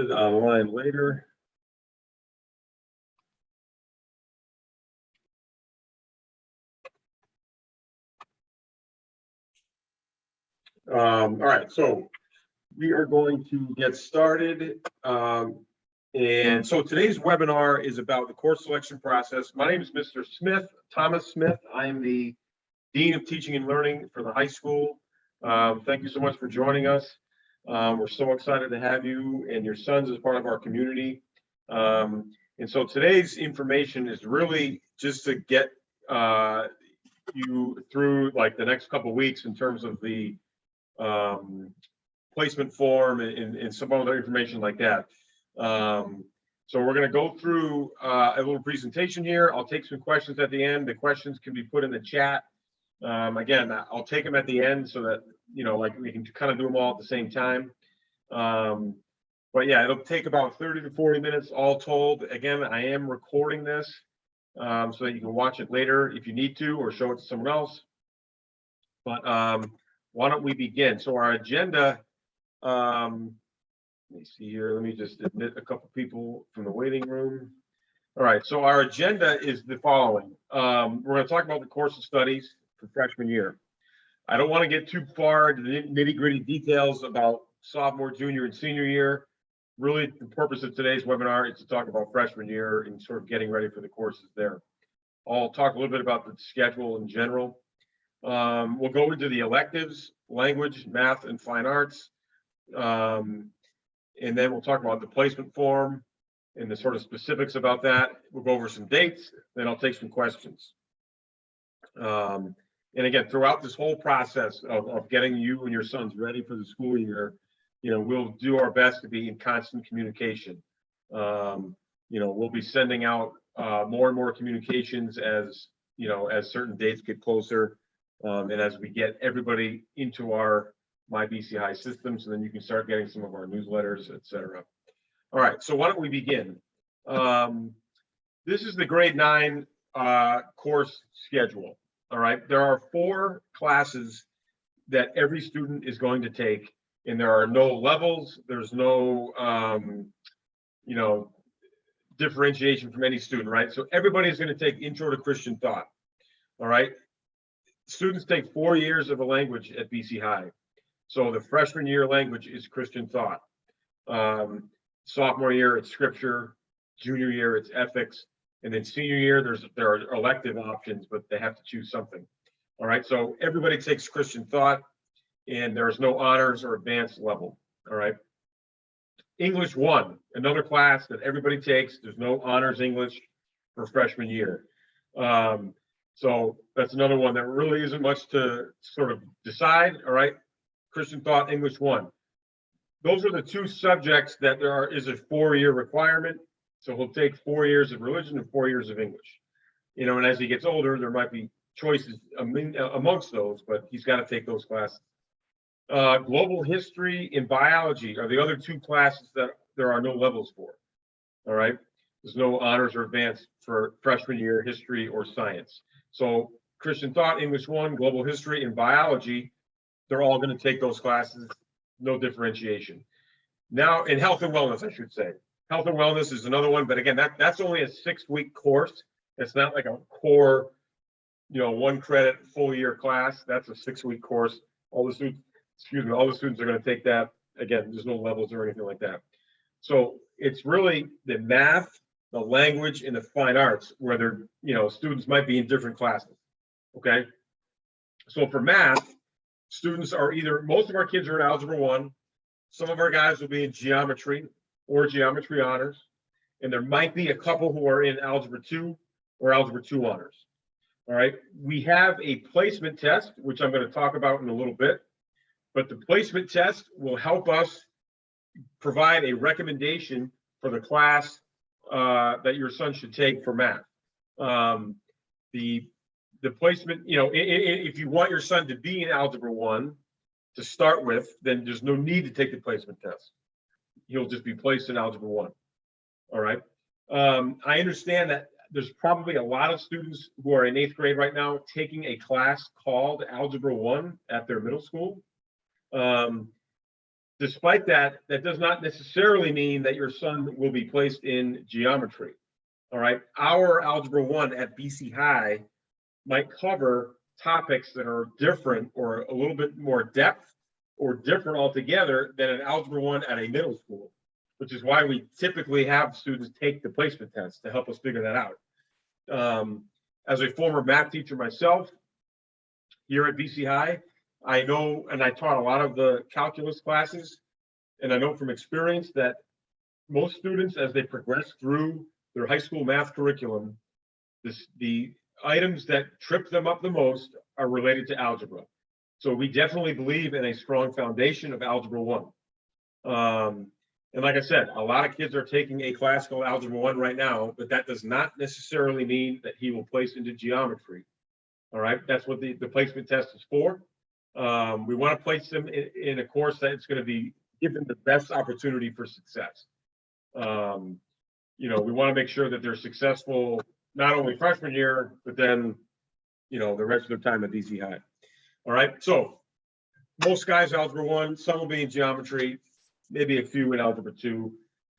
online later. All right, so we are going to get started. And so today's webinar is about the course selection process. My name is Mr. Smith, Thomas Smith. I am the Dean of Teaching and Learning for the high school. Thank you so much for joining us. We're so excited to have you and your sons as part of our community. And so today's information is really just to get you through like the next couple of weeks in terms of the placement form and some other information like that. So we're going to go through a little presentation here. I'll take some questions at the end. The questions can be put in the chat. Again, I'll take them at the end so that, you know, like we can kind of do them all at the same time. But yeah, it'll take about 30 to 40 minutes all told. Again, I am recording this so that you can watch it later if you need to, or show it to someone else. But why don't we begin? So our agenda, let me see here. Let me just admit a couple people from the waiting room. All right, so our agenda is the following. We're going to talk about the course of studies for freshman year. I don't want to get too far into the nitty-gritty details about sophomore, junior, and senior year. Really, the purpose of today's webinar is to talk about freshman year and sort of getting ready for the courses there. I'll talk a little bit about the schedule in general. We'll go into the electives, language, math, and fine arts. And then we'll talk about the placement form and the sort of specifics about that. We'll go over some dates, then I'll take some questions. And again, throughout this whole process of getting you and your sons ready for the school year, you know, we'll do our best to be in constant communication. You know, we'll be sending out more and more communications as, you know, as certain dates get closer, and as we get everybody into our My BC High systems, and then you can start getting some of our newsletters, etc. All right, so why don't we begin? This is the grade 9 course schedule. All right, there are 4 classes that every student is going to take, and there are no levels. There's no, you know, differentiation from any student, right? So everybody is going to take Intro to Christian Thought. All right, students take 4 years of a language at BC High. So the freshman year language is Christian Thought. Sophomore year, it's Scripture. Junior year, it's Ethics. And then senior year, there are elective options, but they have to choose something. All right, so everybody takes Christian Thought, and there's no honors or advanced level. All right. English 1, another class that everybody takes. There's no honors English for freshman year. So that's another one that really isn't much to sort of decide. All right. Christian Thought, English 1. Those are the 2 subjects that is a 4-year requirement. So he'll take 4 years of religion and 4 years of English. You know, and as he gets older, there might be choices amongst those, but he's got to take those classes. Global history and biology are the other 2 classes that there are no levels for. All right. There's no honors or advanced for freshman year history or science. So Christian Thought, English 1, global history, and biology, they're all going to take those classes, no differentiation. Now, in health and wellness, I should say. Health and wellness is another one, but again, that's only a 6-week course. It's not like a core, you know, 1 credit full year class. That's a 6-week course. All the students are going to take that. Again, there's no levels or anything like that. So it's really the math, the language, and the fine arts where they're, you know, students might be in different classes. Okay. So for math, students are most of our kids are in Algebra 1. Some of our guys will be in geometry or geometry honors. And there might be a couple who are in Algebra 2 or Algebra 2 honors. All right. We have a placement test, which I'm going to talk about in a little bit. But the placement test will help us provide a recommendation for the class that your son should take for math. The placement, you know, if you want your son to be in Algebra 1 to start with, then there's no need to take the placement test. He'll just be placed in Algebra 1. All right. I understand that there's probably a lot of students who are in 8th grade right now taking a class called Algebra 1 at their middle school. Despite that, that does not necessarily mean that your son will be placed in geometry. All right. Our Algebra 1 at BC High might cover topics that are different or a little bit more depth or different altogether than an Algebra 1 at a middle school, which is why we typically have students take the placement test to help us figure that out. As a former math teacher myself here at BC High, I know, and I taught a lot of the calculus classes, and I know from experience that most students, as they progress through their high school math curriculum, the items that trip them up the most are related to algebra. So we definitely believe in a strong foundation of Algebra 1. And like I said, a lot of kids are taking a classical Algebra 1 right now, but that does not necessarily mean that he will place into geometry. All right, that's what the placement test is for. We want to place them in a course that's going to give them the best opportunity for success. You know, we want to make sure that they're successful not only freshman year, but then, you know, the rest of their time at BC High. All right, so most guys Algebra 1, some will be in geometry, maybe a few in Algebra 2.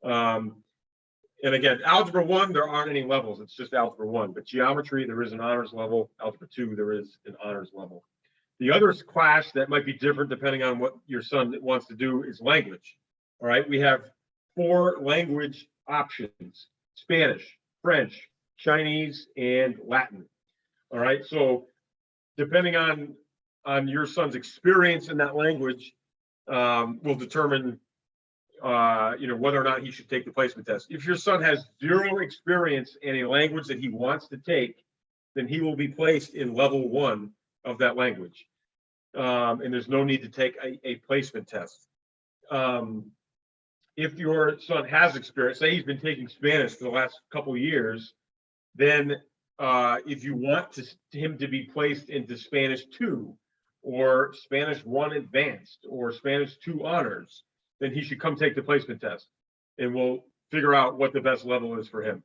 And again, Algebra 1, there aren't any levels. It's just Algebra 1. But geometry, there is an honors level. Algebra 2, there is an honors level. The other class that might be different depending on what your son wants to do is language. All right, we have 4 language options: Spanish, French, Chinese, and Latin. All right, so depending on your son's experience in that language, will determine you know, whether or not he should take the placement test. If your son has 0 experience in a language that he wants to take, then he will be placed in level 1 of that language. And there's no need to take a placement test. If your son has experience, say he's been taking Spanish for the last couple of years, then if you want him to be placed into Spanish 2 or Spanish 1 advanced or Spanish 2 honors, then he should come take the placement test, and we'll figure out what the best level is for him.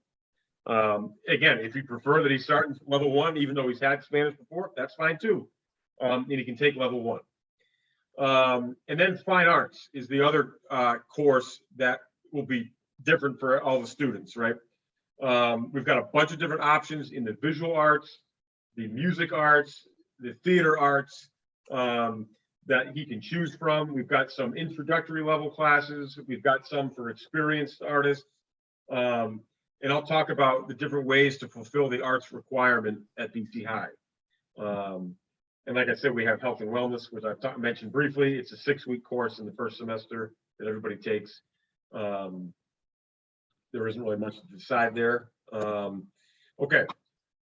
Again, if you prefer that he start in level 1, even though he's had Spanish before, that's fine too. And he can take level 1. And then fine arts is the other course that will be different for all the students, right? We've got a bunch of different options in the visual arts, the music arts, the theater arts, that he can choose from. We've got some introductory level classes. We've got some for experienced artists. And I'll talk about the different ways to fulfill the arts requirement at BC High. And like I said, we have health and wellness, which I've mentioned briefly. It's a 6-week course in the first semester that everybody takes. There isn't really much to decide there. Okay,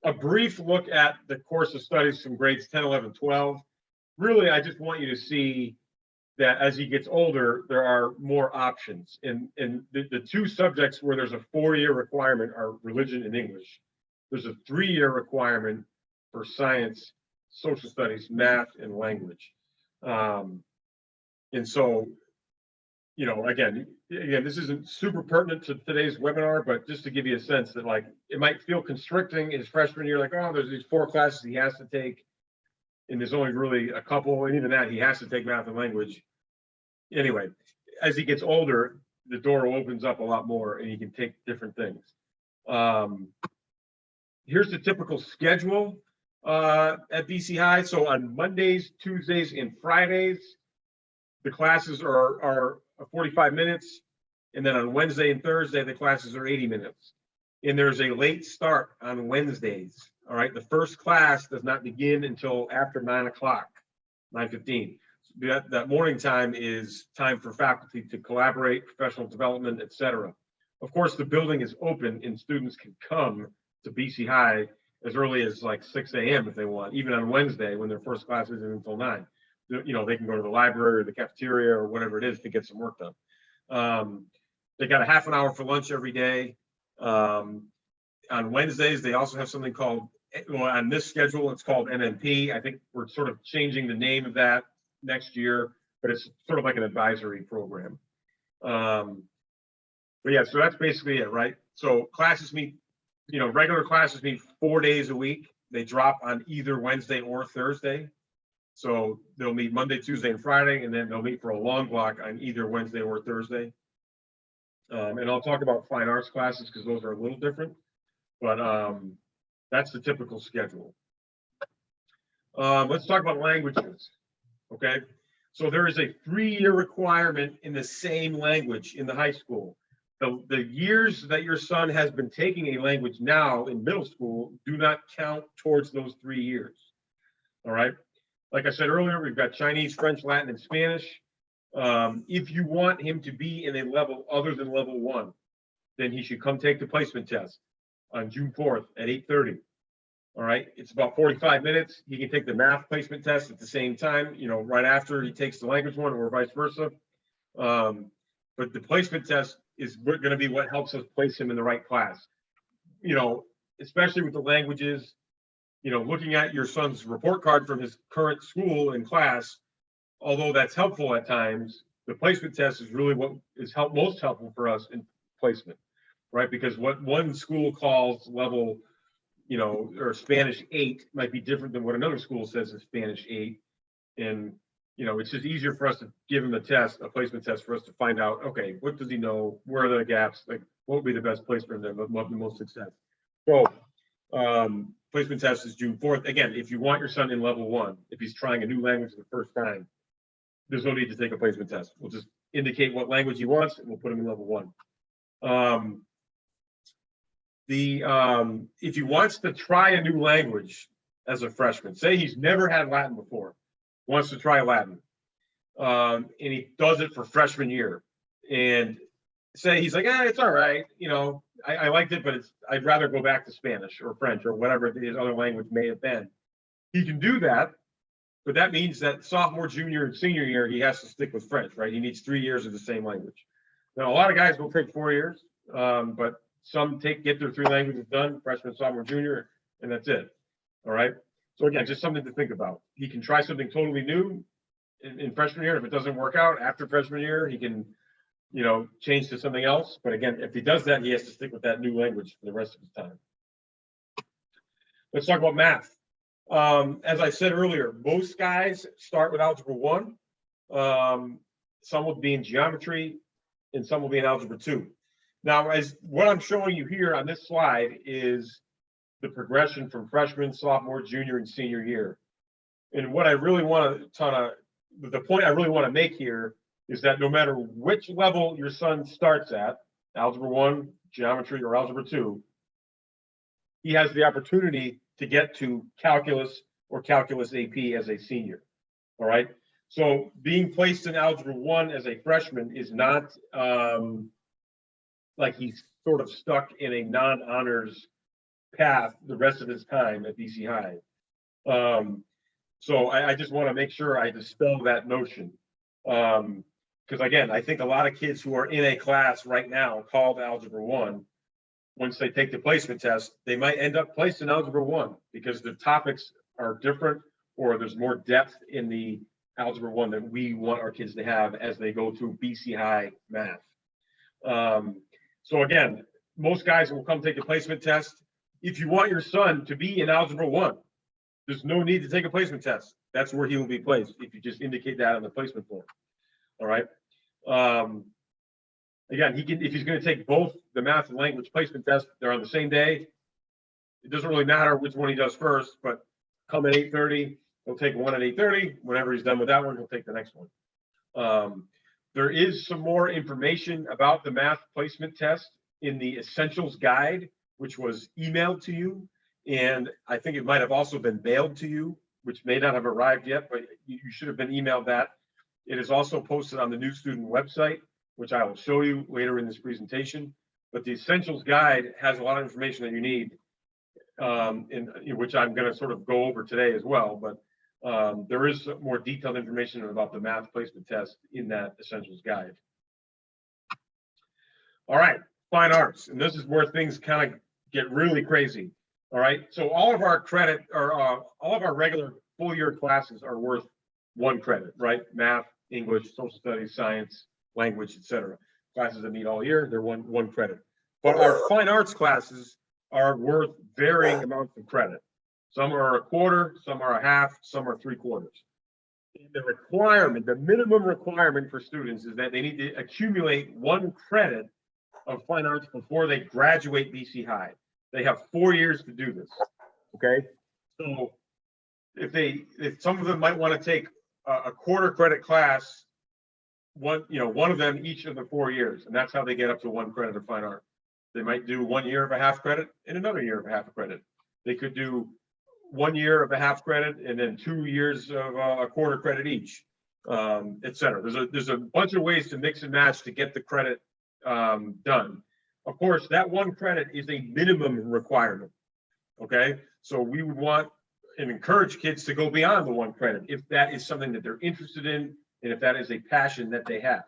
a brief look at the course of studies from grades 10, 11, 12. Really, I just want you to see that as he gets older, there are more options. And the 2 subjects where there's a 4-year requirement are religion and English. There's a 3-year requirement for science, social studies, math, and language. And so, you know, again, this isn't super pertinent to today's webinar, but just to give you a sense that, like, it might feel constricting his freshman year, like, oh, there's these 4 classes he has to take, and there's only really a couple, and even that, he has to take math and language. Anyway, as he gets older, the door opens up a lot more, and he can take different things. Here's the typical schedule at BC High. So on Mondays, Tuesdays, and Fridays, the classes are 45 minutes. And then on Wednesday and Thursday, the classes are 80 minutes. And there's a late start on Wednesdays. All right, the first class does not begin until after 9 o'clock, 9:15. That morning time is time for faculty to collaborate, professional development, etc. Of course, the building is open and students can come to BC High as early as like 6 a.m. if they want, even on Wednesday when their first class isn't until 9. You know, they can go to the library or the cafeteria or whatever it is to get some work done. They got a half an hour for lunch every day. On Wednesdays, they also have something called, well, on this schedule, it's called MMP. I think we're sort of changing the name of that next year, but it's sort of like an advisory program. But yeah, so that's basically it, right? So classes meet, you know, regular classes meet 4 days a week. They drop on either Wednesday or Thursday. So they'll meet Monday, Tuesday, and Friday, and then they'll meet for a long block on either Wednesday or Thursday. And I'll talk about fine arts classes because those are a little different, but that's the typical schedule. Let's talk about languages, okay? So there is a 3-year requirement in the same language in the high school. The years that your son has been taking a language now in middle school do not count towards those 3 years, all right? Like I said earlier, we've got Chinese, French, Latin, and Spanish. If you want him to be in a level other than level 1, then he should come take the placement test on June 4th at 8:30. All right, it's about 45 minutes. He can take the math placement test at the same time, you know, right after he takes the language one or vice versa. But the placement test is going to be what helps us place him in the right class. You know, especially with the languages, you know, looking at your son's report card from his current school and class, although that's helpful at times, the placement test is really what is most helpful for us in placement, right? Because what one school calls level, you know, or Spanish 8 might be different than what another school says is Spanish 8. And, you know, it's just easier for us to give him a test, a placement test for us to find out, okay, what does he know? Where are the gaps? Like, what would be the best place for him to have the most success? So, placement test is June 4th. Again, if you want your son in level 1, if he's trying a new language for the first time, there's no need to take a placement test. We'll just indicate what language he wants and we'll put him in level 1. If he wants to try a new language as a freshman, say he's never had Latin before, wants to try Latin, and he does it for freshman year, and say he's like, it's all right, you know, I liked it, but I'd rather go back to Spanish or French or whatever his other language may have been. He can do that, but that means that sophomore, junior, and senior year, he has to stick with French, right? He needs 3 years of the same language. Now, a lot of guys will take 4 years, but some get their 3 languages done, freshman, sophomore, junior, and that's it. All right. So again, just something to think about. He can try something totally new in freshman year. If it doesn't work out after freshman year, he can, you know, change to something else. But again, if he does that, he has to stick with that new language for the rest of his time. Let's talk about math. As I said earlier, most guys start with Algebra 1. Some will be in geometry, and some will be in Algebra 2. Now, as what I'm showing you here on this slide is the progression from freshman, sophomore, junior, and senior year. And what I really want to the point I really want to make here is that no matter which level your son starts at, Algebra 1, geometry, or Algebra 2, he has the opportunity to get to calculus or calculus AP as a senior. All right. So being placed in Algebra 1 as a freshman is not like he's sort of stuck in a non-honors path the rest of his time at BC High. So I just want to make sure I dispel that notion. Because again, I think a lot of kids who are in a class right now called Algebra 1, once they take the placement test, they might end up placed in Algebra 1 because the topics are different or there's more depth in the Algebra 1 that we want our kids to have as they go through BC High math. So again, most guys will come take a placement test. If you want your son to be in Algebra 1, there's no need to take a placement test. That's where he will be placed if you just indicate that on the placement form. All right. Again, if he's going to take both the math and language placement test, they're on the same day. It doesn't really matter which one he does first, but come at 8:30, he'll take one at 8:30. Whenever he's done with that one, he'll take the next one. There is some more information about the math placement test in the Essentials Guide, which was emailed to you. And I think it might have also been mailed to you, which may not have arrived yet, but you should have been emailed that. It is also posted on the New Student website, which I will show you later in this presentation. But the Essentials Guide has a lot of information that you need, in which I'm going to sort of go over today as well. But there is more detailed information about the math placement test in that Essentials Guide. All right, fine arts. And this is where things kind of get really crazy. All right, so all of our credit or all of our regular full year classes are worth 1 credit, right? Math, English, social studies, science, language, etc. Classes that meet all year, they're one credit. But our fine arts classes are worth varying amounts of credit. Some are a quarter, some are a half, some are 3/4. the requirement, the minimum requirement for students is that they need to accumulate 1 credit of fine arts before they graduate BC High. They have 4 years to do this. Okay, so if some of them might want to take a quarter credit class, one of them each of the 4 years, and that's how they get up to 1 credit of fine art. They might do 1 year of a half credit and another year of a half credit. They could do 1 year of a half credit and then 2 years of a quarter credit each, et cetera. There's a bunch of ways to mix and match to get the credit done. Of course, that 1 credit is a minimum requirement. Okay, so we would want and encourage kids to go beyond the 1 credit if that is something that they're interested in and if that is a passion that they have.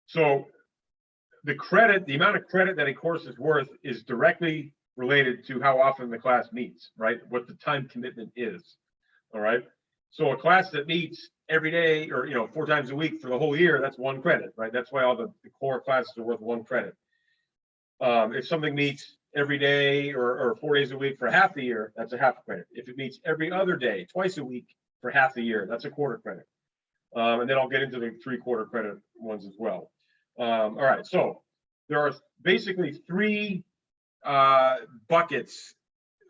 So the amount of credit that a course is worth is directly related to how often the class meets, right? What the time commitment is. All right. So a class that meets every day or 4 times a week for the whole year, that's 1 credit, right? That's why all the core classes are worth 1 credit. If something meets every day or 4 days a week for half the year, that's a half credit. If it meets every other day, twice a week for half the year, that's a quarter credit. And then I'll get into the 3/4 credit ones as well. All right, so there are basically 3 buckets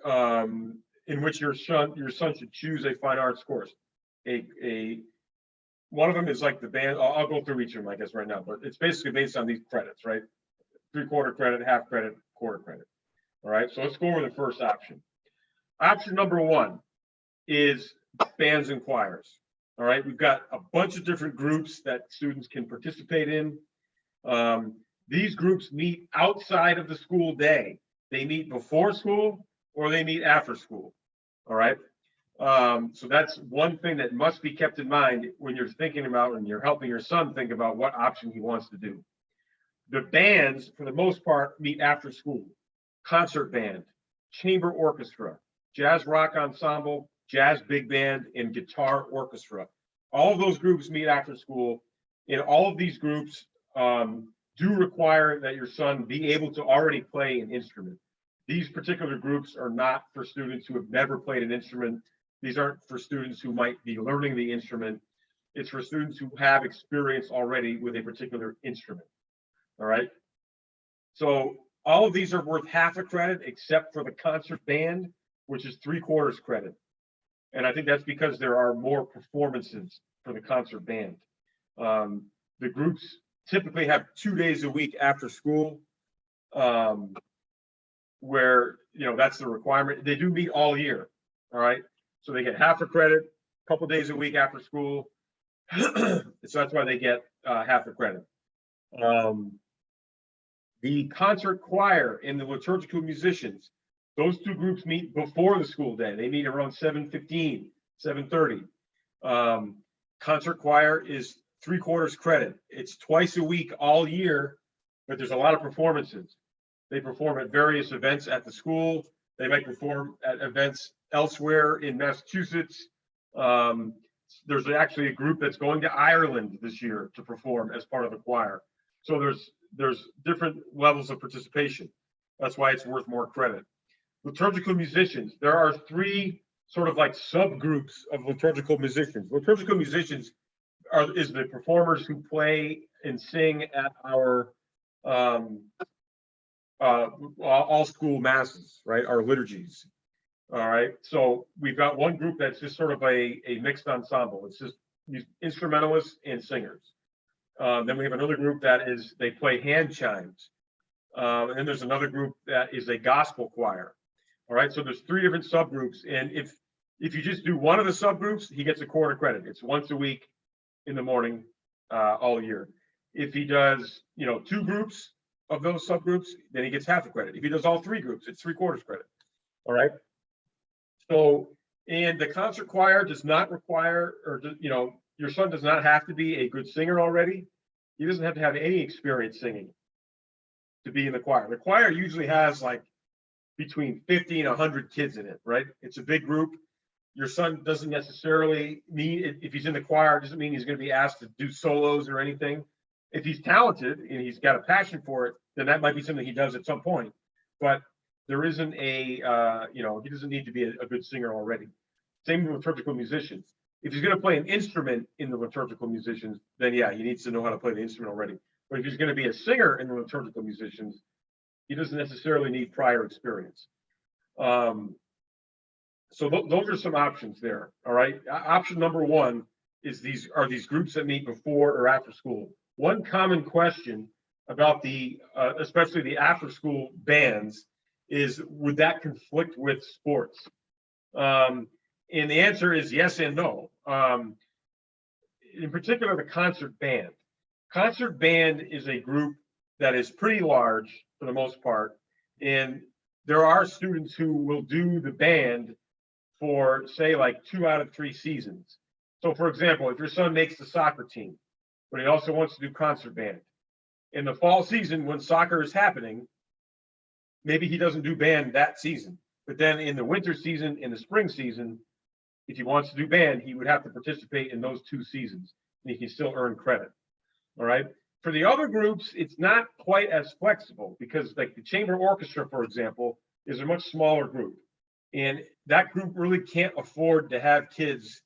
in which your son should choose a fine arts course. One of them is like the band. I'll go through each of them, I guess, right now, but it's basically based on these credits, right? 3/4 credit, half credit, quarter credit. All right, so let's go over the first option. Option number 1 is bands and choirs. All right, we've got a bunch of different groups that students can participate in. These groups meet outside of the school day. They meet before school or they meet after school. All right, so that's one thing that must be kept in mind when you're thinking about and you're helping your son think about what option he wants to do. The bands, for the most part, meet after school. Concert band, chamber orchestra, jazz rock ensemble, jazz big band, and guitar orchestra. All of those groups meet after school. And all of these groups do require that your son be able to already play an instrument. These particular groups are not for students who have never played an instrument. These aren't for students who might be learning the instrument. It's for students who have experience already with a particular instrument. All right. So all of these are worth half a credit except for the concert band, which is 3/4 credit. And I think that's because there are more performances for the concert band. The groups typically have 2 days a week after school, where that's the requirement. They do meet all year. All right. So they get half a credit, a couple days a week after school. So that's why they get half a credit. The concert choir and the liturgical musicians, those 2 groups meet before the school day. They meet around 7:15, 7:30. Concert choir is 3/4 credit. It's twice a week all year, but there's a lot of performances. They perform at various events at the school. They might perform at events elsewhere in Massachusetts. There's actually a group that's going to Ireland this year to perform as part of the choir. So there's different levels of participation. That's why it's worth more credit. Liturgical musicians, there are 3 sort of like subgroups of liturgical musicians. Liturgical musicians is the performers who play and sing at our all school masses, right? Our liturgies. All right. So we've got one group that's just sort of a mixed ensemble. It's just instrumentalists and singers. Then we have another group that they play hand chimes. And then there's another group that is a gospel choir. All right. So there's 3 different subgroups. And if you just do one of the subgroups, he gets a quarter credit. It's once a week in the morning, all year. If he does, 2 groups of those subgroups, then he gets half a credit. If he does all 3 groups, it's 3/4 credit. All right. So, and the concert choir does not require, or your son does not have to be a good singer already. He doesn't have to have any experience singing to be in the choir. The choir usually has like between 50 and 100 kids in it, right? It's a big group. Your son doesn't necessarily mean, if he's in the choir, doesn't mean he's going to be asked to do solos or anything. If he's talented and he's got a passion for it, then that might be something he does at some point. But there isn't he doesn't need to be a good singer already. Same with liturgical musicians. If he's going to play an instrument in the liturgical musicians, then yeah, he needs to know how to play the instrument already. But if he's going to be a singer in the liturgical musicians, he doesn't necessarily need prior experience. So those are some options there. All right. Option number one is these groups that meet before or after school. One common question about especially the after school bands is, would that conflict with sports? And the answer is yes and no. In particular, the concert band. Concert band is a group that is pretty large for the most part, and there are students who will do the band for, say, like 2 out of 3 seasons. So, for example, if your son makes the soccer team, but he also wants to do concert band, in the fall season when soccer is happening, maybe he doesn't do band that season. But then in the winter season, in the spring season, if he wants to do band, he would have to participate in those 2 seasons, and he can still earn credit. All right. For the other groups, it's not quite as flexible because, like, the chamber orchestra, for example, is a much smaller group. And that group really can't afford to have kids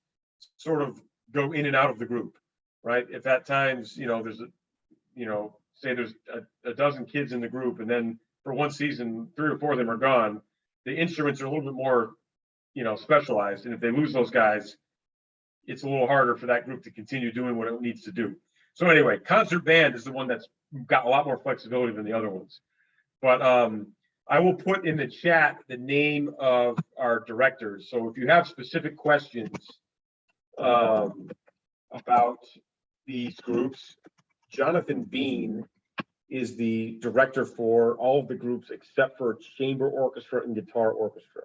sort of go in and out of the group, right? If at times, there's say there's a dozen kids in the group, and then for one season, 3 or 4 of them are gone, the instruments are a little bit more, specialized. And if they lose those guys, it's a little harder for that group to continue doing what it needs to do. So anyway, concert band is the one that's got a lot more flexibility than the other ones. But I will put in the chat the name of our directors. So if you have specific questions about these groups, Jonathan Bean is the director for all of the groups except for chamber orchestra and guitar orchestra.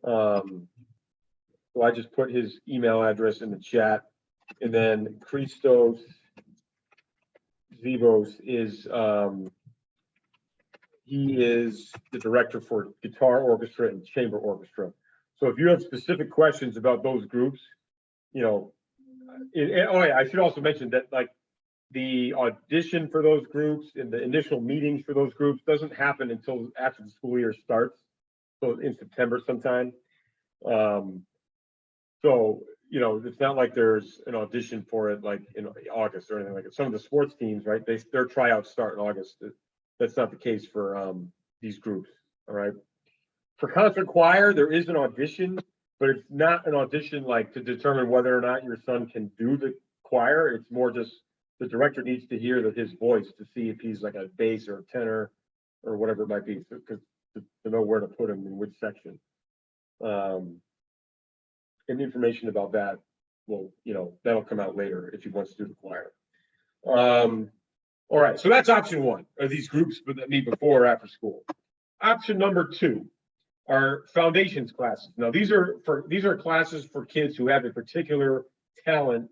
So I just put his email address in the chat, and then Christos Zivos is he is the director for guitar orchestra and chamber orchestra. So if you have specific questions about those groups, oh yeah, I should also mention that, like, the audition for those groups and the initial meetings for those groups doesn't happen until after the school year starts, so in September sometime. So it's not like there's an audition for it like in August or anything like that. Some of the sports teams, right, their tryouts start in August. That's not the case for these groups. All right. For concert choir, there is an audition, but it's not an audition like to determine whether or not your son can do the choir. It's more just the director needs to hear his voice to see if he's like a bass or a tenor or whatever it might be, because to know where to put him in which section. And information about that will, that'll come out later if he wants to do the choir. All right, so that's option one, are these groups that meet before or after school. Option number 2 are foundations classes. Now, these are classes for kids who have a particular talent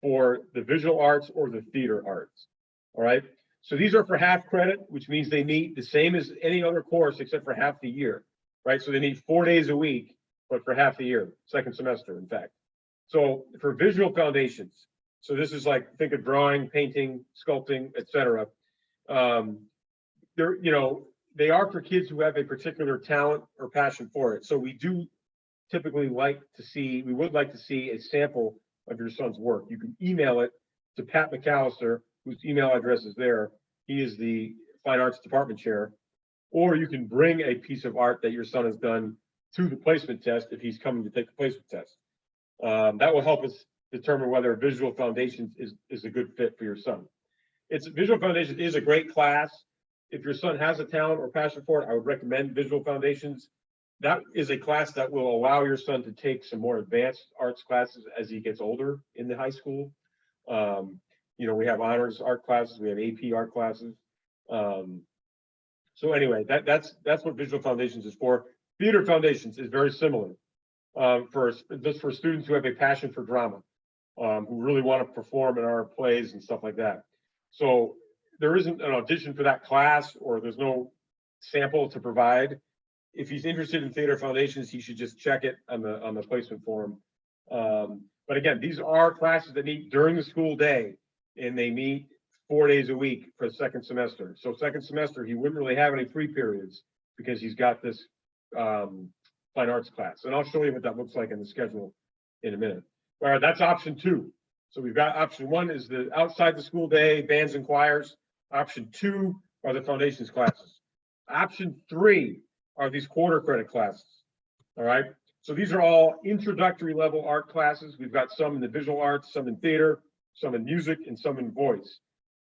for the visual arts or the theater arts. All right, so these are for half credit, which means they meet the same as any other course except for half the year, right? So they meet 4 days a week, but for half the year, second semester, in fact. So for visual foundations, so this is like, think of drawing, painting, sculpting, etc. They are for kids who have a particular talent or passion for it. So we do typically we would like to see a sample of your son's work. You can email it to Pat McAllister, whose email address is there. He is the Fine Arts Department chair. Or you can bring a piece of art that your son has done to the placement test if he's coming to take the placement test. That will help us determine whether Visual Foundations is a good fit for your son. Visual Foundations is a great class. If your son has a talent or passion for it, I would recommend Visual Foundations. That is a class that will allow your son to take some more advanced arts classes as he gets older in the high school. We have honors art classes, we have AP art classes. So anyway, that's what Visual Foundations is for. Theater Foundations is very similar for students who have a passion for drama, who really want to perform in our plays and stuff like that. So there isn't an audition for that class, or there's no sample to provide. If he's interested in Theater Foundations, he should just check it on the placement form. But again, these are classes that meet during the school day, and they meet 4 days a week for the second semester. So second semester, he wouldn't really have any free periods because he's got this fine arts class. And I'll show you what that looks like in the schedule in a minute. All right, that's option 2. So we've got option 1 is the outside the school day, bands and choirs. Option 2 are the foundations classes. Option 3 are these quarter credit classes. All right. So these are all introductory level art classes. We've got some in the visual arts, some in theater, some in music, and some in voice.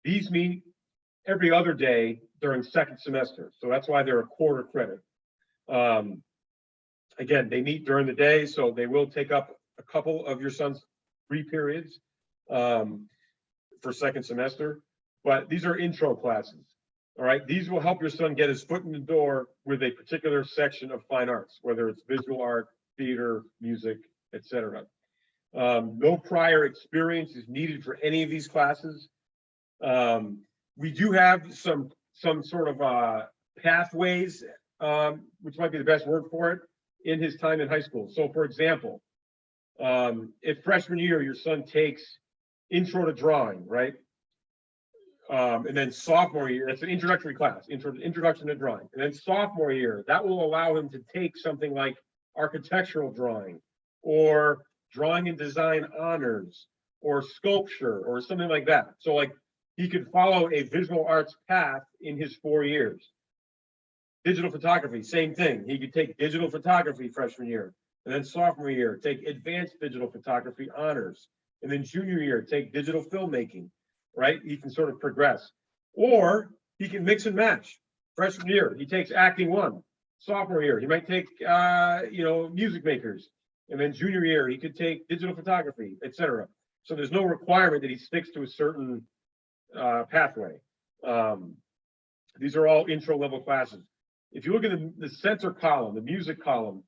These meet every other day during second semester. So that's why they're a quarter credit. Again, they meet during the day, so they will take up a couple of your son's free periods for second semester. But these are intro classes. All right, these will help your son get his foot in the door with a particular section of fine arts, whether it's visual art, theater, music, etc. No prior experience is needed for any of these classes. We do have some sort of pathways, which might be the best word for it, in his time in high school. So, for example, if freshman year your son takes intro to drawing, right? And then sophomore year, that's an introductory class, introduction to drawing. And then sophomore year, that will allow him to take something like architectural drawing or drawing and design honors or sculpture or something like that. So like he could follow a visual arts path in his 4 years. Digital photography, same thing. He could take digital photography freshman year, and then sophomore year, take advanced digital photography honors, and then junior year, take digital filmmaking. Right? He can sort of progress. Or he can mix and match. Freshman year, he takes acting 1. Sophomore year, he might take, music makers. And then junior year, he could take digital photography, etc. So there's no requirement that he sticks to a certain pathway. These are all intro level classes. If you look at the center column, the music column,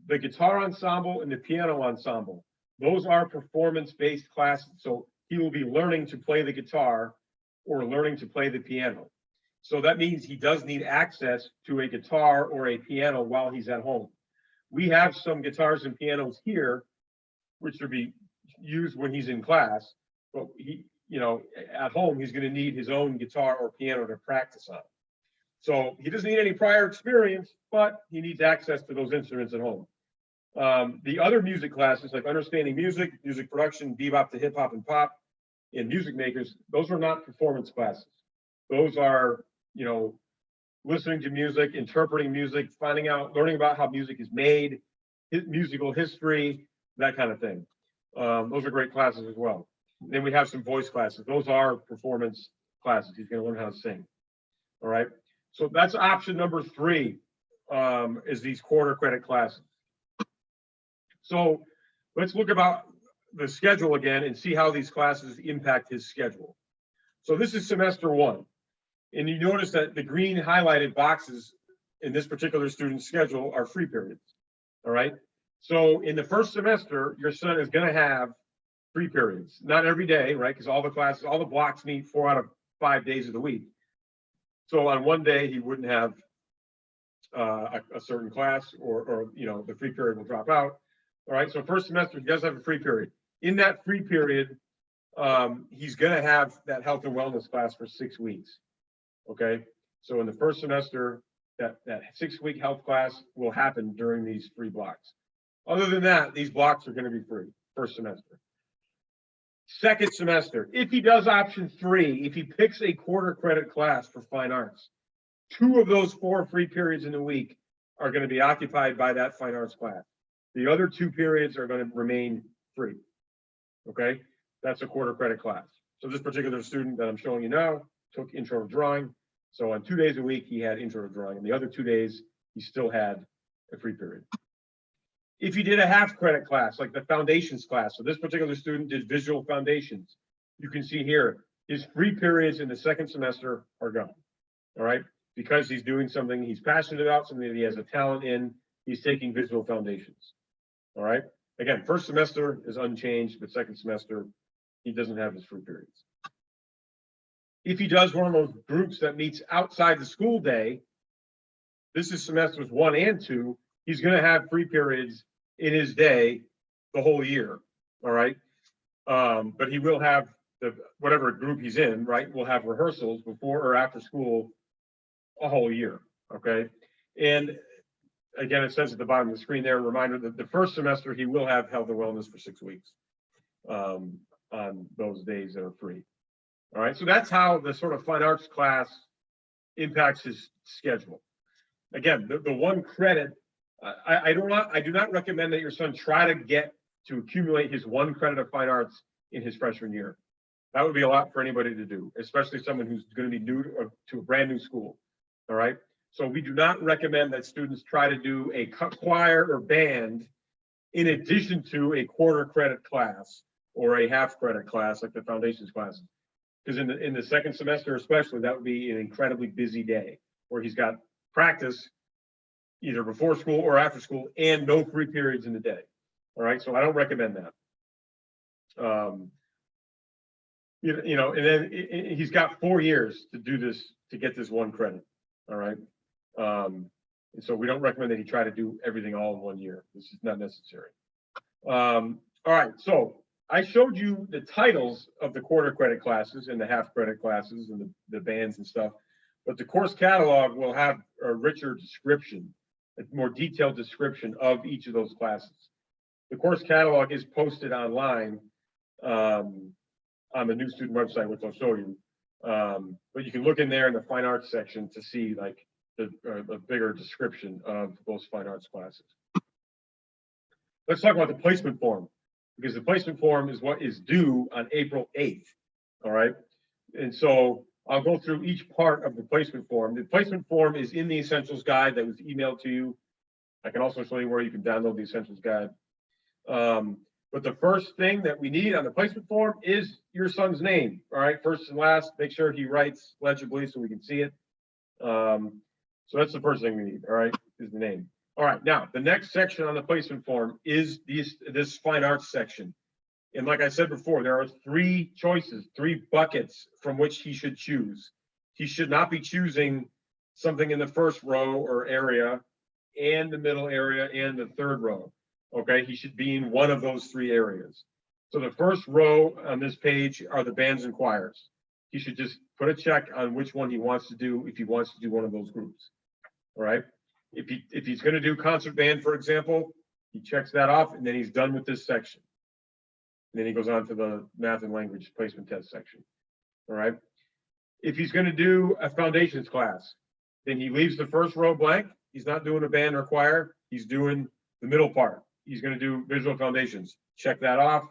the guitar ensemble and the piano ensemble, those are performance-based classes. So he will be learning to play the guitar or learning to play the piano. So that means he does need access to a guitar or a piano while he's at home. We have some guitars and pianos here, which will be used when he's in class, but he, at home, he's going to need his own guitar or piano to practice on. So he doesn't need any prior experience, but he needs access to those instruments at home. The other music classes, like understanding music, music production, bebop to hip hop and pop, and music makers, those are not performance classes. Those are, listening to music, interpreting music, learning about how music is made, musical history, that kind of thing. Those are great classes as well. Then we have some voice classes. Those are performance classes. He's going to learn how to sing. All right. So that's option number 3, is these quarter credit classes. So let's look about the schedule again and see how these classes impact his schedule. So this is semester 1. And you notice that the green highlighted boxes in this particular student's schedule are free periods. All right. So in the first semester, your son is going to have free periods. Not every day, right? Because all the blocks meet 4 out of 5 days of the week. So on one day, he wouldn't have a certain class or the free period will drop out. All right. So first semester, he does have a free period. In that free period, he's going to have that health and wellness class for 6 weeks. Okay. So in the first semester, that 6-week health class will happen during these free blocks. Other than that, these blocks are going to be free first semester. Second semester, if he does option 3, if he picks a quarter credit class for fine arts, 2 of those 4 free periods in the week are going to be occupied by that fine arts class. The other 2 periods are going to remain free. Okay, that's a quarter credit class. So this particular student that I'm showing you now took intro to drawing. So on 2 days a week, he had intro to drawing, and the other 2 days, he still had a free period. If he did a half credit class, like the foundations class, so this particular student did visual foundations, you can see here, his free periods in the second semester are gone. All right, because he's doing something he's passionate about, something that he has a talent in, he's taking visual foundations. All right. Again, first semester is unchanged, but second semester, he doesn't have his free periods. If he does one of those groups that meets outside the school day, this is semesters 1 and 2, he's going to have free periods in his day the whole year. All right. But he will have whatever group he's in, right, will have rehearsals before or after school a whole year. Okay. And again, it says at the bottom of the screen there, a reminder that the first semester he will have health and wellness for 6 weeks on those days that are free. All right, so that's how the sort of fine arts class impacts his schedule. Again, the one credit, I do not recommend that your son try to accumulate his 1 credit of fine arts in his freshman year. That would be a lot for anybody to do, especially someone who's going to be new to a brand new school. All right, so we do not recommend that students try to do a choir or band in addition to a quarter credit class or a half credit class like the foundations classes. Because in the second semester especially, that would be an incredibly busy day where he's got practice either before school or after school and no free periods in the day. All right, so I don't recommend that. And then he's got 4 years to do this, to get this 1 credit. All right. And so we don't recommend that he try to do everything all in 1 year. This is not necessary. All right, so I showed you the titles of the quarter credit classes and the half credit classes and the bands and stuff, but the course catalog will have a richer description, a more detailed description of each of those classes. The course catalog is posted online on the new student website, which I'll show you. But you can look in there in the fine arts section to see like the bigger description of those fine arts classes. Let's talk about the placement form, because the placement form is what is due on April 8th. All right. And so I'll go through each part of the placement form. The placement form is in the essentials guide that was emailed to you. I can also show you where you can download the essentials guide. But the first thing that we need on the placement form is your son's name. All right, first and last, make sure he writes legibly so we can see it. So that's the first thing we need, all right, is the name. All right, now the next section on the placement form is this fine arts section. And like I said before, there are 3 choices, 3 buckets from which he should choose. He should not be choosing something in the first row or area and the middle area and the third row. Okay, he should be in one of those 3 areas. So the first row on this page are the bands and choirs. He should just put a check on which one he wants to do if he wants to do one of those groups. All right. If he's going to do concert band, for example, he checks that off and then he's done with this section. And then he goes on to the math and language placement test section. All right. If he's going to do a foundations class, then he leaves the first row blank. He's not doing a band or choir. He's doing the middle part. He's going to do visual foundations. Check that off.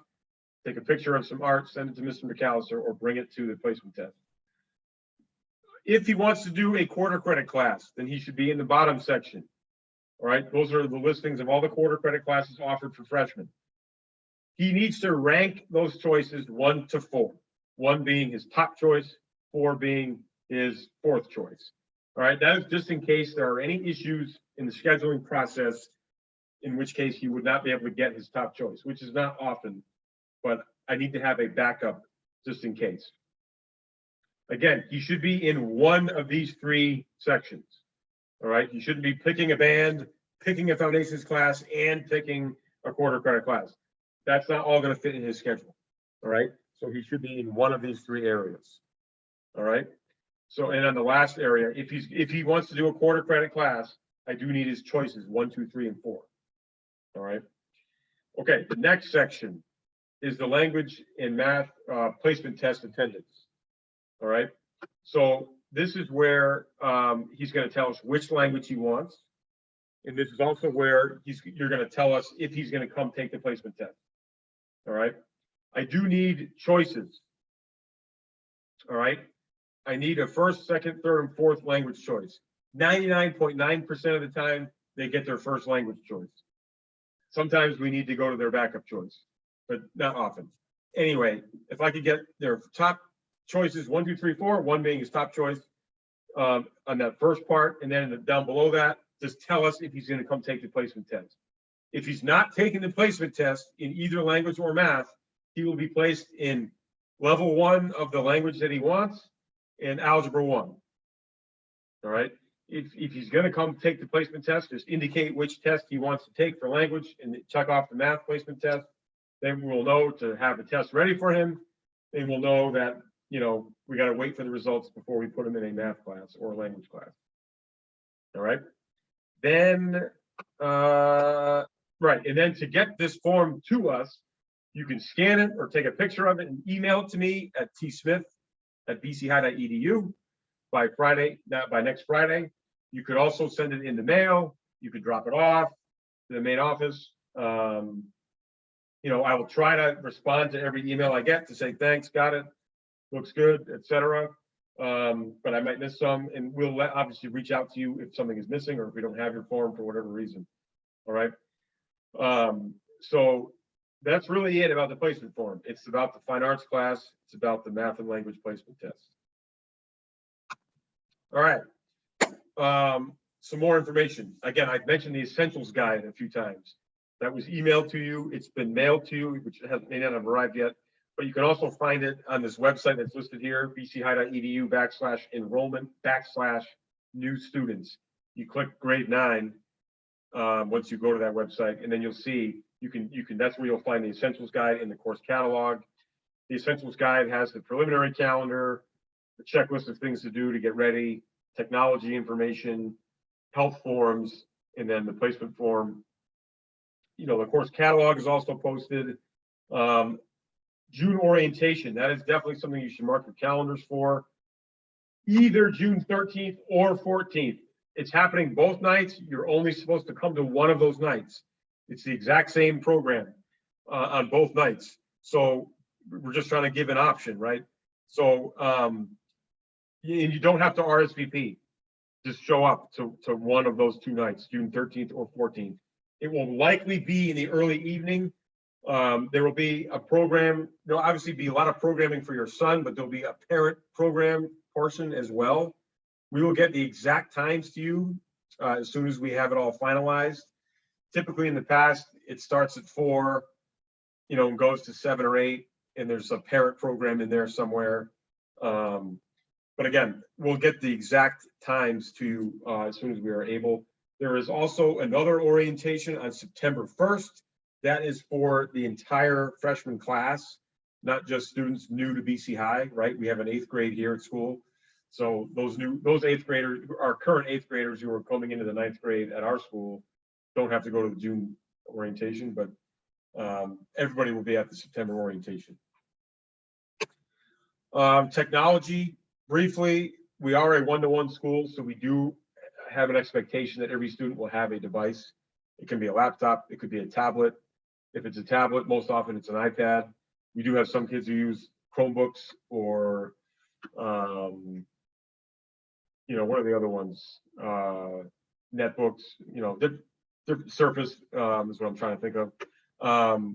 Take a picture of some art, send it to Mr. McAllister, or bring it to the placement test. If he wants to do a quarter credit class, then he should be in the bottom section. All right, those are the listings of all the quarter credit classes offered for freshmen. He needs to rank those choices 1 to 4, 1 being his top choice, 4 being his 4th choice. All right, that is just in case there are any issues in the scheduling process, in which case he would not be able to get his top choice, which is not often, but I need to have a backup just in case. Again, he should be in one of these 3 sections. All right, he shouldn't be picking a band, picking a foundations class, and picking a quarter credit class. That's not all going to fit in his schedule. All right, so he should be in one of these 3 areas. All right, so and on the last area, if he wants to do a quarter credit class, I do need his choices 1, 2, 3, and 4. All right. Okay, the next section is the language and math placement test attendance. All right. So this is where he's going to tell us which language he wants. And this is also where you're going to tell us if he's going to come take the placement test. All right. I do need choices. All right. I need a first, second, third, and fourth language choice. 99.9% of the time, they get their first language choice. Sometimes we need to go to their backup choice, but not often. Anyway, if I could get their top choices 1, 2, 3, 4, 1 being his top choice on that first part, and then down below that, just tell us if he's going to come take the placement test. If he's not taking the placement test in either language or math, he will be placed in level 1 of the language that he wants and algebra 1. All right. If he's going to come take the placement test, just indicate which test he wants to take for language and check off the math placement test. Then we'll know to have the test ready for him. And we'll know that, you know, we got to wait for the results before we put him in a math class or a language class. All right. Then Right, and then to get this form to us, you can scan it or take a picture of it and email it to me at tsmith@bchigh.edu by Friday, by next Friday. You could also send it in the mail. You could drop it off to the main office. You know, I will try to respond to every email I get to say, thanks, got it, looks good, etc. But I might miss some, and we'll obviously reach out to you if something is missing or if we don't have your form for whatever reason. All right. So that's really it about the placement form. It's about the fine arts class. It's about the math and language placement test. All right. Some more information. Again, I've mentioned the essentials guide a few times. That was emailed to you. It's been mailed to you, which may not have arrived yet, but you can also find it on this website that's listed here, bchigh.edu/enrollment/new students. You click grade 9 once you go to that website, and then you'll see that's where you'll find the essentials guide in the course catalog. The essentials guide has the preliminary calendar, the checklist of things to do to get ready, technology information, health forms, and then the placement form. You know, the course catalog is also posted. June orientation, that is definitely something you should mark your calendars for. Either June 13th or 14th. It's happening both nights. You're only supposed to come to one of those nights. It's the exact same program on both nights. So we're just trying to give an option, right? So you don't have to RSVP. Just show up to one of those 2 nights, June 13th or 14th. It will likely be in the early evening. There will be a program. There'll obviously be a lot of programming for your son, but there'll be a parent program portion as well. We will get the exact times to you as soon as we have it all finalized. Typically in the past, it starts at 4, you know, and goes to 7 or 8, and there's a parent program in there somewhere. But again, we'll get the exact times to you as soon as we are able. There is also another orientation on September 1st. That is for the entire freshman class, not just students new to BC High, right? We have an 8th grade here at school. So those 8th graders, our current 8th graders who are coming into the 9th grade at our school don't have to go to the June orientation, but everybody will be at the September orientation. Technology, briefly, we are a one-to-one school, so we do have an expectation that every student will have a device. It can be a laptop, it could be a tablet. If it's a tablet, most often it's an iPad. We do have some kids who use Chromebooks or, you know, what are the other ones? Netbooks, you know, Surface is what I'm trying to think of.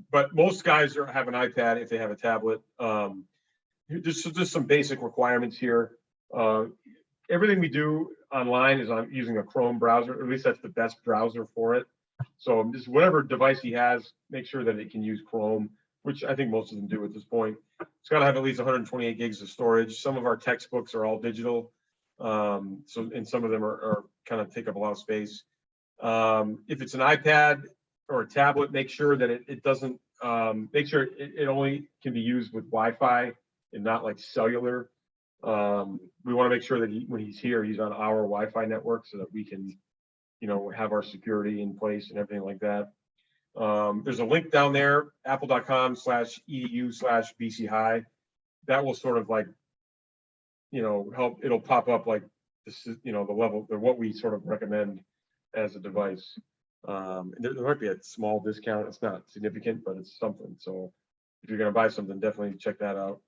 But most guys have an iPad if they have a tablet. Just some basic requirements here. Everything we do online is on using a Chrome browser, or at least that's the best browser for it. So just whatever device he has, make sure that it can use Chrome, which I think most of them do at this point. It's got to have at least 128 gigs of storage. Some of our textbooks are all digital. And some of them are kind of take up a lot of space. If it's an iPad or a tablet, make sure that it doesn't, make sure it only can be used with Wi-Fi and not like cellular. We want to make sure that when he's here, he's on our Wi-Fi network so that we can, you know, have our security in place and everything like that. There's a link down there, apple.com/edu/BC High. That will sort of like, you know, help. It'll pop up like this is, you know, the level, what we sort of recommend as a device. There might be a small discount. It's not significant, but it's something. So if you're going to buy something, definitely check that out.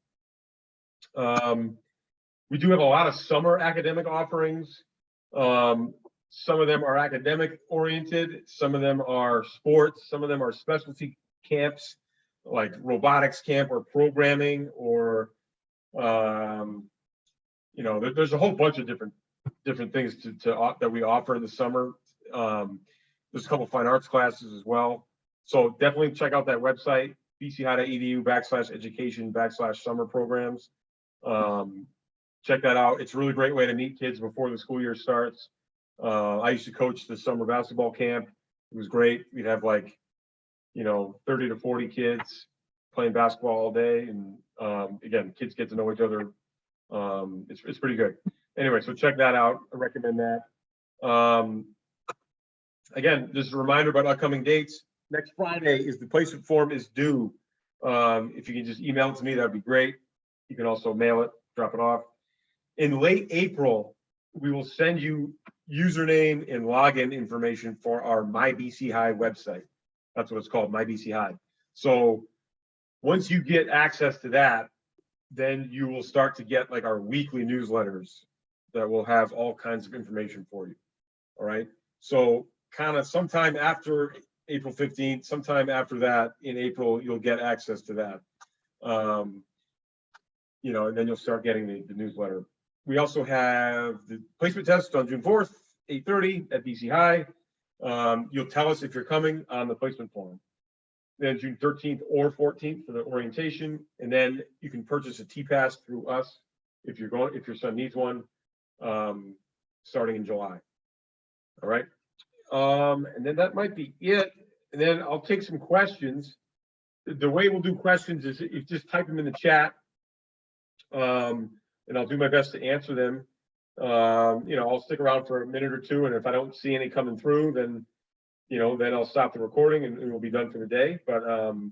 We do have a lot of summer academic offerings. Some of them are academic oriented. Some of them are sports. Some of them are specialty camps, like robotics camp or programming, or you know, there's a whole bunch of different things that we offer in the summer. There's a couple of fine arts classes as well. So definitely check out that website, bchigh.edu/education/summer programs. Check that out. It's a really great way to meet kids before the school year starts. I used to coach the summer basketball camp. It was great. We'd have like, you know, 30 to 40 kids playing basketball all day. And again, kids get to know each other. It's pretty good. Anyway, so check that out. I recommend that. Again, just a reminder about upcoming dates. Next Friday is the placement form is due. If you can just email it to me, that'd be great. You can also mail it, drop it off. In late April, we will send you username and login information for our MyBC High website. That's what it's called, MyBC High. So once you get access to that, then you will start to get like our weekly newsletters that will have all kinds of information for you. All right. So kind of sometime after April 15th, sometime after that in April, you'll get access to that. You know, and then you'll start getting the newsletter. We also have the placement test on June 4th, 8:30 at BC High. You'll tell us if you're coming on the placement form. Then June 13th or 14th for the orientation, and then you can purchase a T-Pass through us if you're going, if your son needs one, starting in July. All right, and then that might be it. And then I'll take some questions. The way we'll do questions is you just type them in the chat, and I'll do my best to answer them. You know, I'll stick around for a minute or two, and if I don't see any coming through, then then I'll stop the recording and we'll be done for the day. But and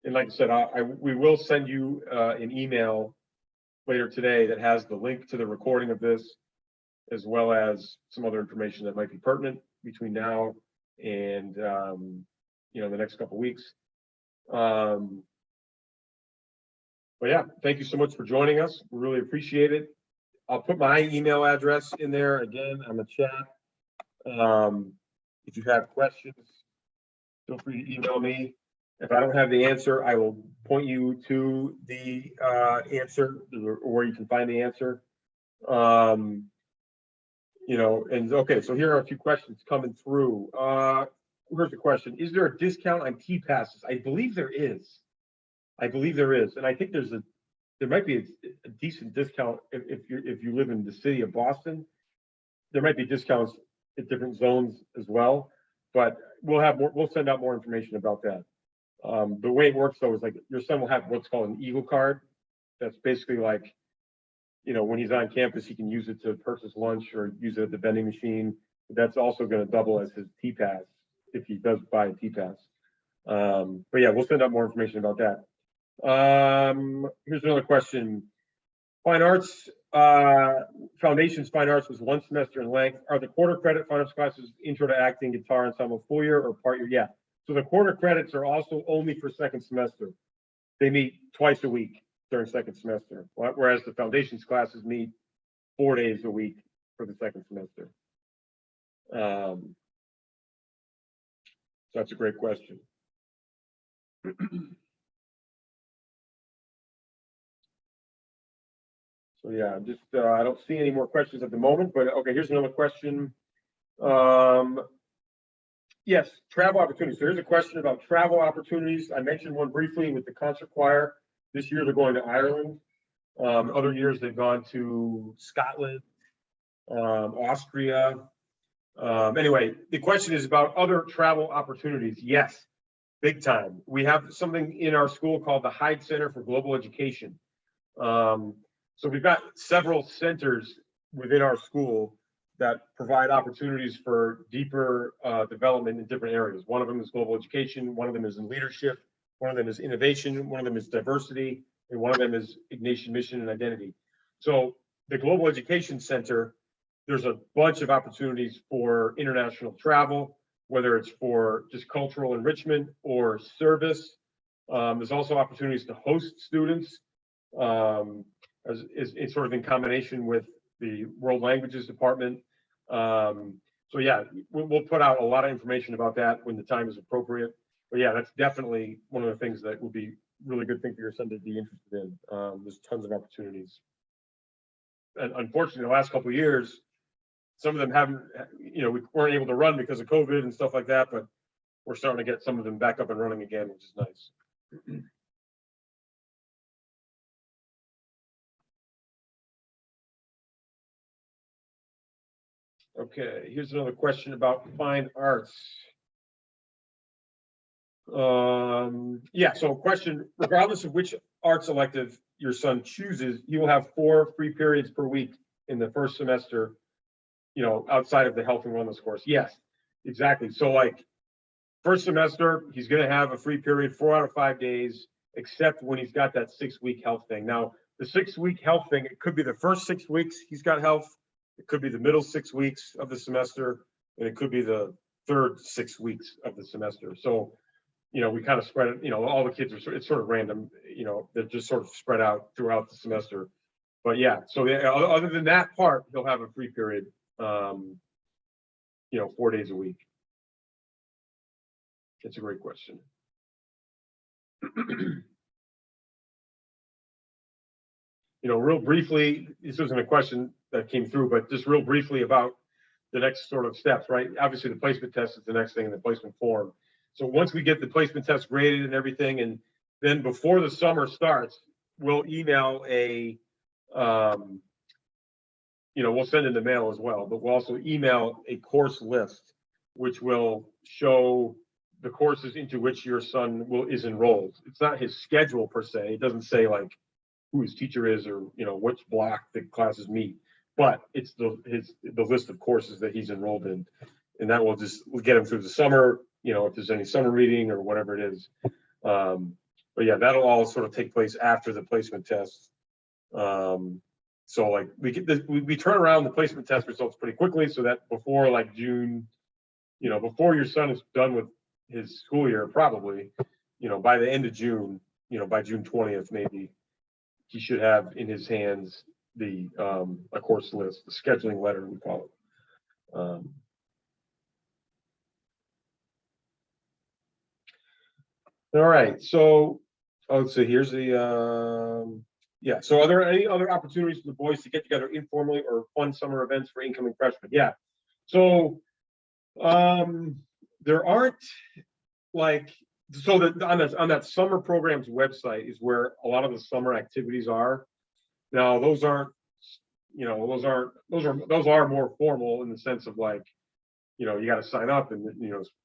like I said, we will send you an email later today that has the link to the recording of this, as well as some other information that might be pertinent between now and the next couple of weeks. But yeah, thank you so much for joining us. We really appreciate it. I'll put my email address in there again on the chat. If you have questions, feel free to email me. If I don't have the answer, I will point you to the answer or where you can find the answer. And okay, so here are a few questions coming through. Here's a question: is there a discount on T-Passes? I believe there is. And I think there might be a decent discount if you live in the city of Boston. There might be discounts at different zones as well, but we'll send out more information about that. The way it works though is like your son will have what's called an Eagle card. That's basically like, when he's on campus, he can use it to purchase lunch or use it at the vending machine. That's also going to double as his T-Pass if he does buy a T-Pass. But yeah, we'll send out more information about that. Here's another question. Fine Arts, Foundations Fine Arts was 1 semester in length. Are the quarter credit fine arts classes intro to acting, guitar, ensemble full year or part year? Yeah. So the quarter credits are also only for second semester. They meet twice a week during second semester, whereas the Foundations classes meet 4 days a week for the second semester. So that's a great question. So yeah, just I don't see any more questions at the moment, but okay, here's another question. Yes, travel opportunities. So here's a question about travel opportunities. I mentioned one briefly with the concert choir. This year they're going to Ireland. Other years they've gone to Scotland, Austria. Anyway, the question is about other travel opportunities. Yes, big time. We have something in our school called the Hyde Center for Global Education. So we've got several centers within our school that provide opportunities for deeper development in different areas. One of them is global education, one of them is in leadership, one of them is innovation, one of them is diversity, and one of them is Ignatian mission and identity. So the Global Education Center, there's a bunch of opportunities for international travel, whether it's for just cultural enrichment or service. There's also opportunities to host students. It's sort of in combination with the World Languages Department. So yeah, we'll put out a lot of information about that when the time is appropriate. But yeah, that's definitely one of the things that would be really good thing for your son to be interested in. There's tons of opportunities. And unfortunately, the last couple of years, some of them haven't, we weren't able to run because of COVID and stuff like that, but we're starting to get some of them back up and running again, which is nice. Okay, here's another question about fine arts. Yeah, so question, regardless of which arts elective your son chooses, you will have 4 free periods per week in the first semester, outside of the health and wellness course. Yes, exactly. So like first semester, he's going to have a free period 4 out of 5 days, except when he's got that 6-week health thing. Now, the 6-week health thing, it could be the first 6 weeks he's got health. It could be the middle 6 weeks of the semester, and it could be the third 6 weeks of the semester. So, we kind of spread it, all the kids are, it's sort of random, they're just sort of spread out throughout the semester. But yeah, so other than that part, he'll have a free period, 4 days a week. It's a great question. Real briefly, this wasn't a question that came through, but just real briefly about the next sort of steps, right? Obviously, the placement test is the next thing in the placement form. So once we get the placement test graded and everything, and then before the summer starts, we'll email we'll send in the mail as well, but we'll also email a course list, which will show the courses into which your son is enrolled. It's not his schedule per se. It doesn't say like who his teacher is or which block the classes meet, but it's the list of courses that he's enrolled in, and that will get him through the summer. If there's any summer reading or whatever it is. But yeah, that'll all sort of take place after the placement test. So like we turn around the placement test results pretty quickly, so that before like June, before your son is done with his school year, probably, by the end of June, by June 20th, maybe, he should have in his hands a course list, the scheduling letter, we call it. All right, so let's see, here's the, yeah, so are there any other opportunities for the boys to get together informally or fun summer events for incoming freshmen? Yeah, so there aren't like, so that on that summer programs website is where a lot of the summer activities are. Now, those are more formal in the sense of like, you got to sign up and,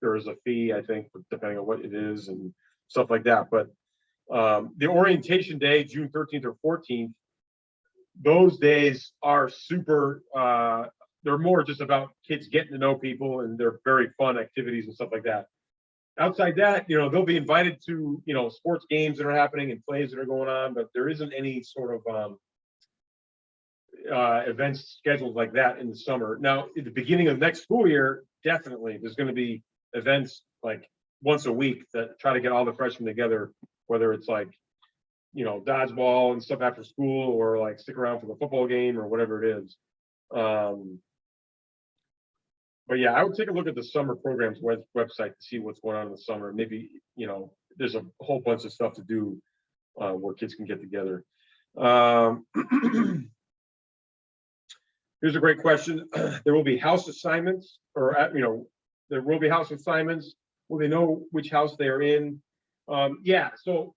there is a fee, I think, depending on what it is and stuff like that. But the orientation day, June 13th or 14th, those days are super, they're more just about kids getting to know people, and they're very fun activities and stuff like that. Outside that, they'll be invited to, sports games that are happening and plays that are going on, but there isn't any sort of events scheduled like that in the summer. Now, at the beginning of the next school year, definitely there's going to be events like once a week that try to get all the freshmen together, whether it's like, dodgeball and stuff after school, or like stick around for the football game or whatever it is. But yeah, I would take a look at the summer programs website to see what's going on in the summer. Maybe, there's a whole bunch of stuff to do where kids can get together. Here's a great question. There will be house assignments, or, there will be house assignments. Will they know which house they are in? Yeah, so,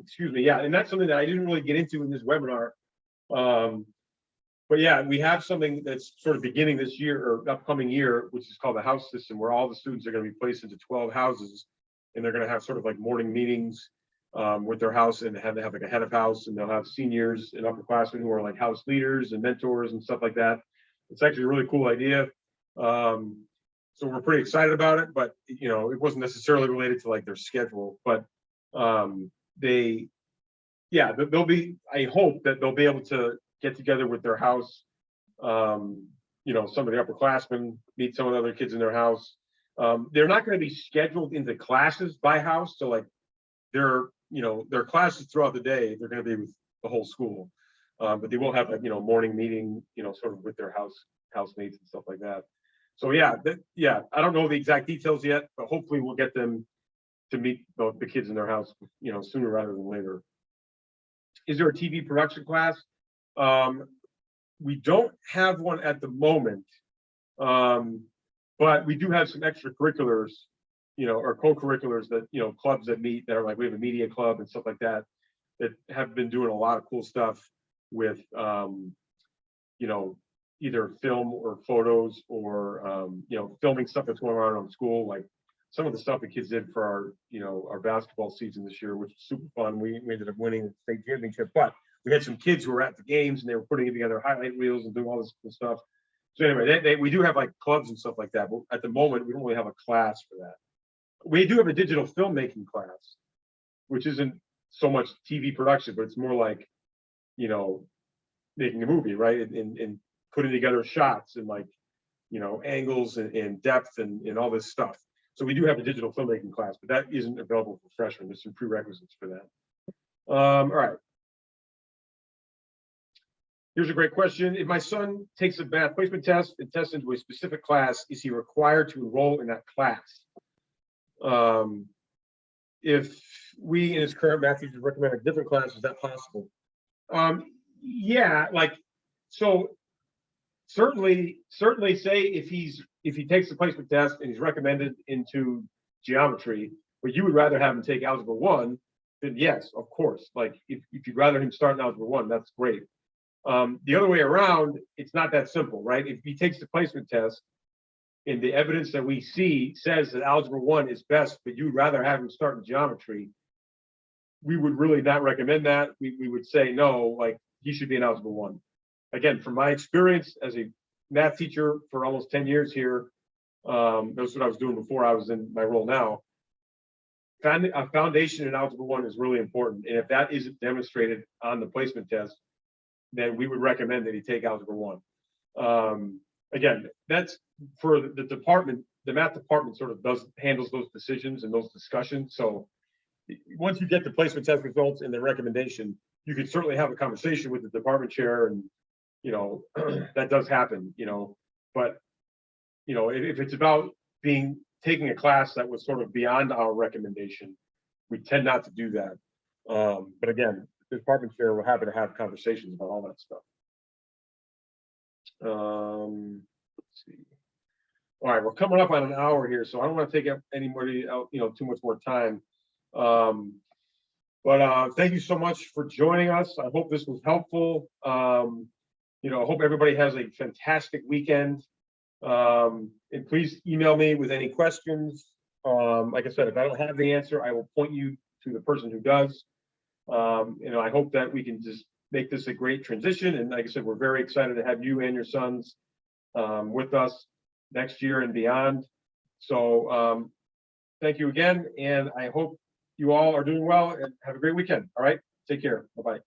excuse me. Yeah, and that's something that I didn't really get into in this webinar. But yeah, we have something that's sort of beginning this year or upcoming year, which is called the house system, where all the students are going to be placed into 12 houses, and they're going to have sort of like morning meetings with their house, and they have like a head of house, and they'll have seniors and upperclassmen who are like house leaders and mentors and stuff like that. It's actually a really cool idea. So we're pretty excited about it, but it wasn't necessarily related to like their schedule, but they'll be, I hope that they'll be able to get together with their house, some of the upperclassmen, meet some of the other kids in their house. They're not going to be scheduled into classes by house, so like their classes throughout the day, they're going to be with the whole school, but they will have like morning meeting, sort of with their housemates and stuff like that. So yeah, I don't know the exact details yet, but hopefully we'll get them to meet the kids in their house, sooner rather than later. Is there a TV production class? We don't have one at the moment, but we do have some extracurriculars, or co-curriculars that, clubs that meet that are like, we have a media club and stuff like that, that have been doing a lot of cool stuff with, either film or photos or, filming stuff that's going on in school. Like some of the stuff the kids did for our basketball season this year, which was super fun. We ended up winning the state championship, but we had some kids who were at the games and they were putting together highlight reels and doing all this cool stuff. So anyway, we do have like clubs and stuff like that, but at the moment, we don't really have a class for that. We do have a digital filmmaking class, which isn't so much TV production, but it's more like, you know, making a movie, right? And putting together shots and like, you know, angles and depth and all this stuff. So we do have a digital filmmaking class, but that isn't available for freshmen. There's some prerequisites for that. All right. Here's a great question. If my son takes a math placement test and tests into a specific class, is he required to enroll in that class? If we in his current math teacher recommend a different class, is that possible? Yeah, like, so certainly say if he takes the placement test and he's recommended into geometry, but you would rather have him take algebra 1, then yes, of course. Like if you'd rather him start in algebra 1, that's great. The other way around, it's not that simple, right? If he takes the placement test and the evidence that we see says that algebra 1 is best, but you'd rather have him start in geometry, we would really not recommend that. We would say no, like he should be in algebra 1. Again, from my experience as a math teacher for almost 10 years here, that's what I was doing before I was in my role now. A foundation in algebra 1 is really important, and if that isn't demonstrated on the placement test, then we would recommend that he take algebra 1. Again, that's for the department. The math department sort of handles those decisions and those discussions. So once you get the placement test results and the recommendation, you can certainly have a conversation with the department chair, and you know that does happen. You know, but you know if it's about taking a class that was sort of beyond our recommendation, we tend not to do that. But again, the department chair, we're happy to have conversations about all that stuff. Let's see. All right, we're coming up on an hour here, so I don't want to take up any more, too much more time. But thank you so much for joining us. I hope this was helpful. I hope everybody has a fantastic weekend. And please email me with any questions. Like I said, if I don't have the answer, I will point you to the person who does. I hope that we can just make this a great transition. And like I said, we're very excited to have you and your sons with us next year and beyond. So thank you again. And I hope you all are doing well and have a great weekend. All right. Take care. Bye-bye.